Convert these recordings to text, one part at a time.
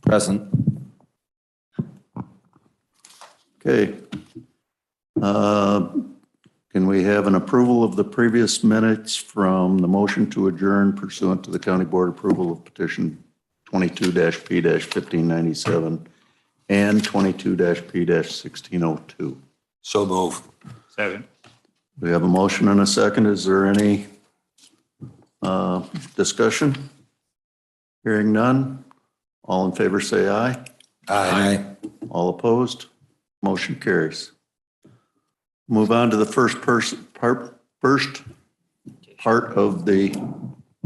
Present. Okay. Can we have an approval of the previous minutes from the motion to adjourn pursuant to the county board approval of petition 22-P-1597 and 22-P-1602? So move. Second. We have a motion and a second. Is there any discussion? Hearing none. All in favor say aye. Aye. All opposed? Motion carries. Move on to the first part of the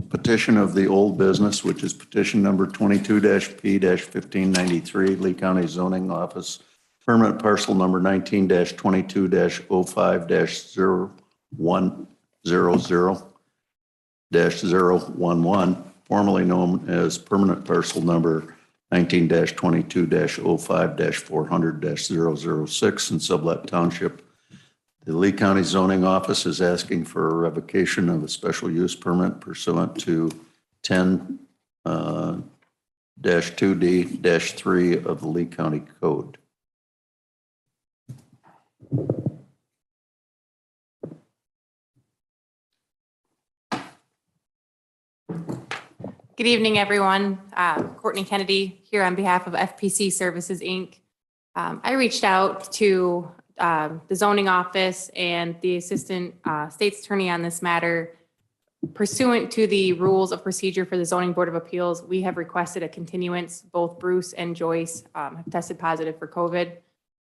petition of the old business, which is petition number 22-P-1593, Lee County Zoning Office, permanent parcel number 19-22-05-0100-011, formerly known as permanent parcel number 19-22-05-400-006 in Sublette Township. The Lee County Zoning Office is asking for a revocation of a special use permit pursuant to 10-2D-3 of the Lee County Code. Good evening, everyone. Courtney Kennedy here on behalf of FPC Services, Inc. I reached out to the zoning office and the assistant state's attorney on this matter. Pursuant to the rules of procedure for the Zoning Board of Appeals, we have requested a continuance. Both Bruce and Joyce have tested positive for COVID.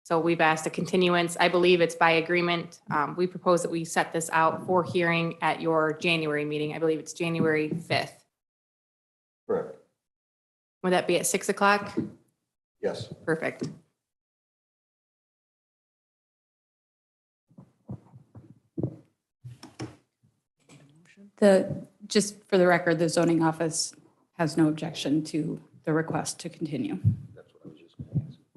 So we've asked a continuance. I believe it's by agreement. We propose that we set this out for hearing at your January meeting. I believe it's January 5th. Correct. Would that be at 6 o'clock? Yes. Perfect. Just for the record, the zoning office has no objection to the request to continue.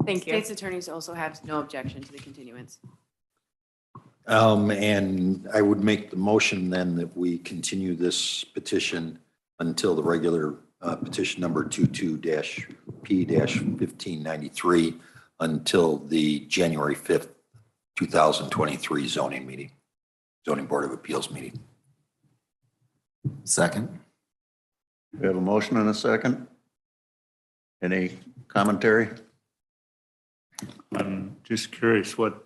Thank you. State's attorneys also have no objection to the continuance. And I would make the motion then that we continue this petition until the regular petition number 22-P-1593 until the January 5th, 2023 zoning Board of Appeals meeting. Second. We have a motion and a second. Any commentary? I'm just curious, what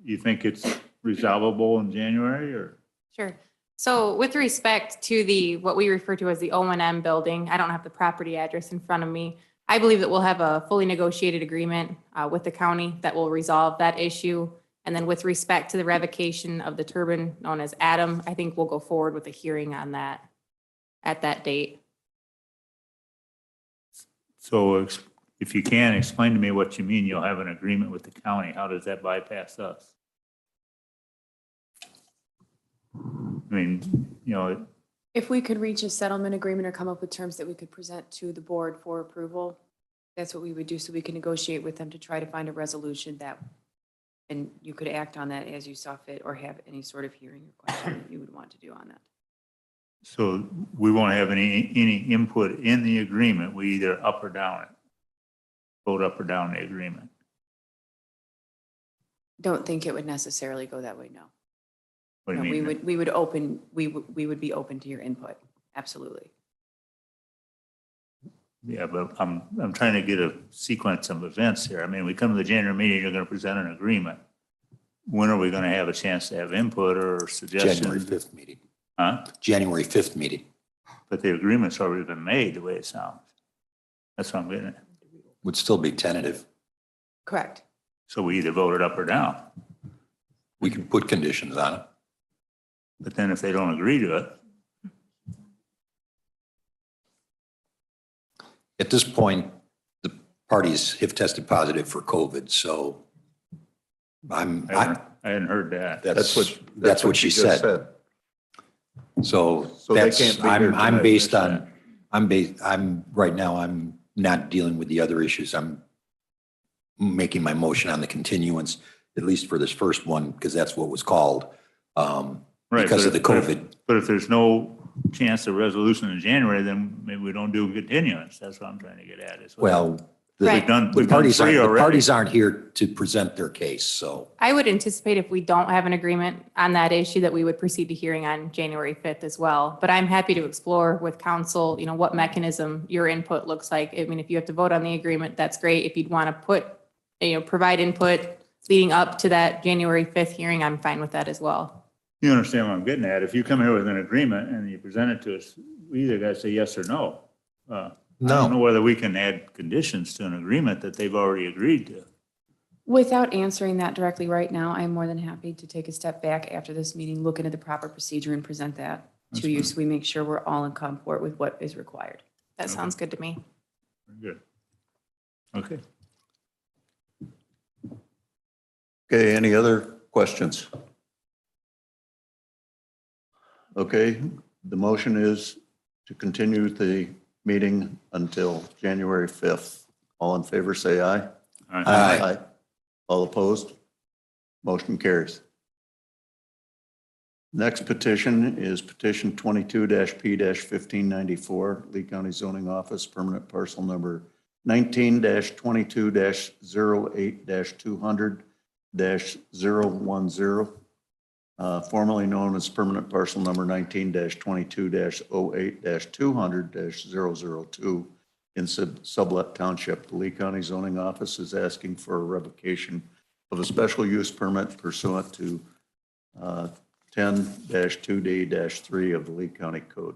you think it's resolvable in January or? Sure. So with respect to what we refer to as the O&M building, I don't have the property address in front of me. I believe that we'll have a fully negotiated agreement with the county that will resolve that issue. And then with respect to the revocation of the turbine known as Adam, I think we'll go forward with a hearing on that at that date. So if you can, explain to me what you mean you'll have an agreement with the county. How does that bypass us? I mean, If we could reach a settlement agreement or come up with terms that we could present to the board for approval, that's what we would do, so we can negotiate with them to try to find a resolution and you could act on that as you saw fit or have any sort of hearing or question that you would want to do on that. so we won't have any input in the agreement. We either up or down it. Vote up or down the agreement. Don't think it would necessarily go that way, no. What do No, you mean? we would be open to your input, absolutely. Yeah, but I'm trying to get a sequence of events here. I mean, we come to the January meeting, you're going to present an agreement. When are we going to have a chance to have input or suggestions? January 5th meeting. Huh? January 5th meeting. But the agreement's already been made the way it sounds. That's what I'm getting at. Would still be tentative. Correct. So we either vote it up or down. We can put conditions on it. But then if they don't agree to it, At this point, the parties have tested positive for COVID, so I hadn't heard that. that's what she just said. So So they that's, can't be here I'm tonight, based that's on, right now, I'm not dealing with the other issues. I'm making my motion on the continuance, at least for this first one, because that's what was called, Right, because but of the if- but if- COVID. But if there's no chance of resolution in January, then maybe we don't do a continuance. That's what I'm trying to get at. is what- Well, the Right. We've done the parties three aren't, the already. parties aren't here to present their case, so. I would anticipate if we don't have an agreement on that issue, that we would proceed to hearing on January 5th as well. But I'm happy to explore with council, what mechanism your input looks like. I mean, if you have to vote on the agreement, that's great. If you'd want to provide input leading up to that January 5th hearing, I'm fine with that as well. You understand what I'm getting at? If you come here with an agreement and you present it to us, we either got to say yes or no. I don't know whether we can add conditions to an agreement that they've already agreed to. Without answering that directly right now, I'm more than happy to take a step back after this meeting, look into the proper procedure and present that to you so we make sure we're all in comfort with what is required. That sounds good to me. Very good. Okay. Okay, any other questions? Okay, the motion is to continue the meeting until January 5th. All in favor, say aye. All right. Aye. All opposed? Motion carries. Next petition is petition 22-P-1594, Lee County Zoning Office, permanent parcel number 19-22-08-200-010, formerly known as permanent parcel number 19-22-08-200-002 in Sublet Township. The Lee County Zoning Office is asking for a revocation of a special use permit pursuant to 10-2D-3 of the Lee County Code.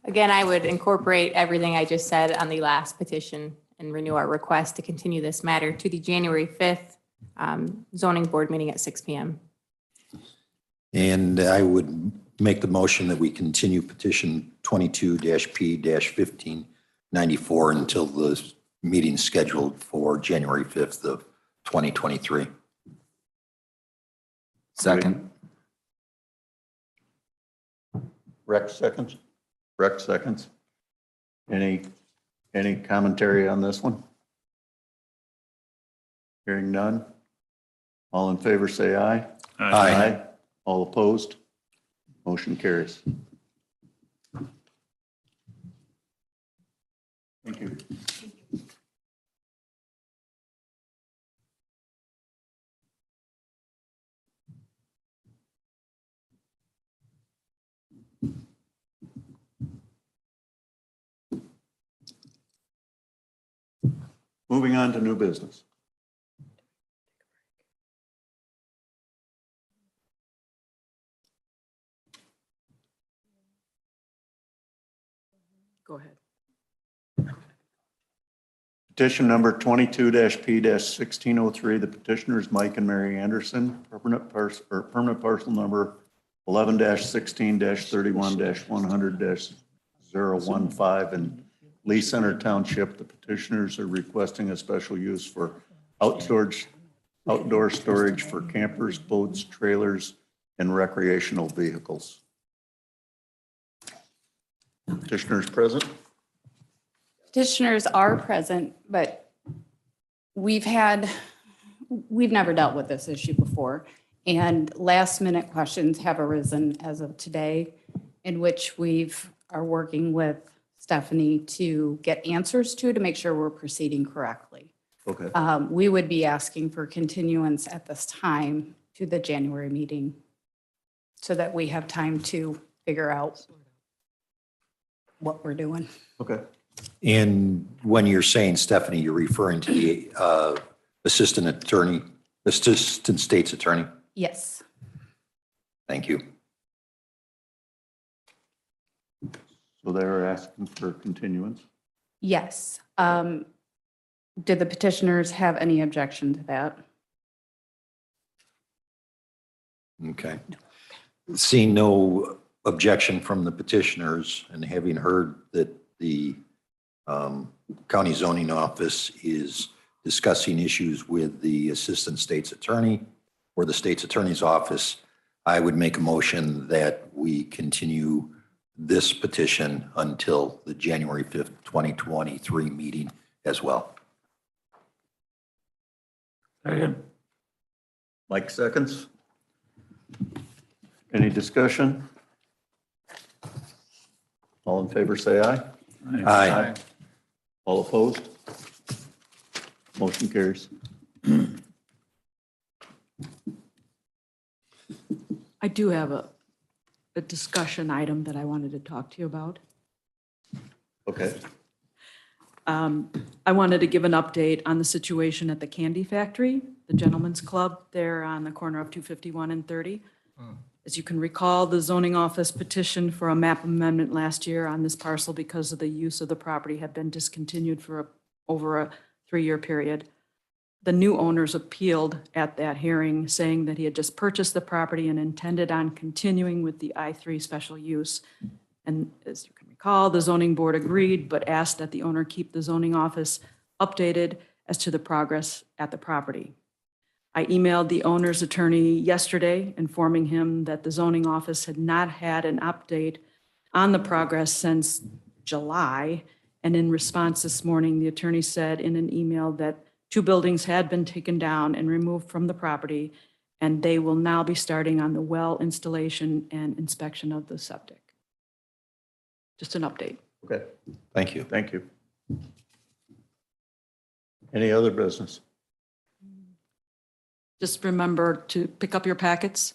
Again, I would incorporate everything I just said on the last petition and renew our request to continue this matter to the January 5th zoning board meeting at 6 PM. And I would make the motion that we continue petition 22-P-1594 until the meeting scheduled for January 5th of 2023. Second. Rex seconds? Rex seconds. Any commentary on this one? Hearing none. All in favor, say aye. Aye. All opposed? Motion carries. Thank you. Moving on to new business. Go ahead. Petition number 22-P-1603, the petitioners Mike and Mary Anderson, permanent parcel number 11-16-31-100-015 in Lee Center Township. The petitioners are requesting a special use for outdoor storage for campers, boats, trailers, and recreational vehicles. Petitioners present? Petitioners are present, but we've never dealt with this issue before. And last minute questions have arisen as of today, in which are working with Stephanie to get answers to make sure we're proceeding correctly. Okay. We would be asking for continuance at this time to the January meeting so that we have time to figure out what we're doing. Okay. And when you're saying, Stephanie, you're referring to the assistant state's attorney? Yes. Thank you. So they're asking for continuance. Yes. Did the petitioners have any objection to that? Okay. Seeing no objection from the petitioners and having heard that the county zoning office is discussing issues with the assistant state's attorney or the state's attorney's office, I would make a motion that we continue this petition until the January 5th, 2023 meeting as well. Mike seconds. Any discussion? All in favor, say aye. Aye. All opposed? Motion carries. I do have a discussion item that I wanted to talk to you about. Okay. I wanted to give an update on the situation at the Candy Factory, the Gentlemen's Club there on the corner of 251 and 30. As you can recall, the zoning office petitioned for a map amendment last year on this parcel because of the use of the property had been discontinued for over a 3-year period. The new owners appealed at that hearing, saying that he had just purchased the property and intended on continuing with the I-3 special use. And as you can recall, the zoning board agreed, but asked that the owner keep the zoning office updated as to the progress at the property. I emailed the owner's attorney yesterday, informing him that the zoning office had not had an update on the progress since July. And in response this morning, the attorney said in an email that 2 buildings had been taken down and removed from the property, and they will now be starting on the well installation and inspection of the septic. Just an update. Okay, Thank you. thank you. Any other business? Just remember to pick up your packets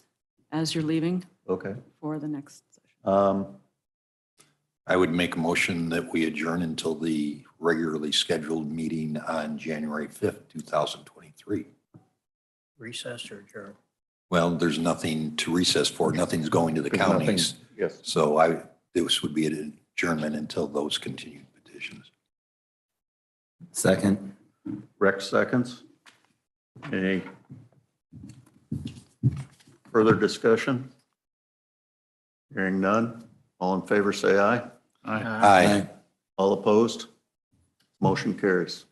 as you're leaving Okay. for the next session. I would make a motion that we adjourn until the regularly scheduled meeting on January 5th, 2023. Recess or adjourn? Well, there's nothing to recess for. Nothing's going to the There's nothing- counties. Yes. So this would be an adjournment until those continued petitions. Second. Rex seconds. Any further discussion? Hearing none. All in favor, say aye. Aye. All opposed? Motion carries.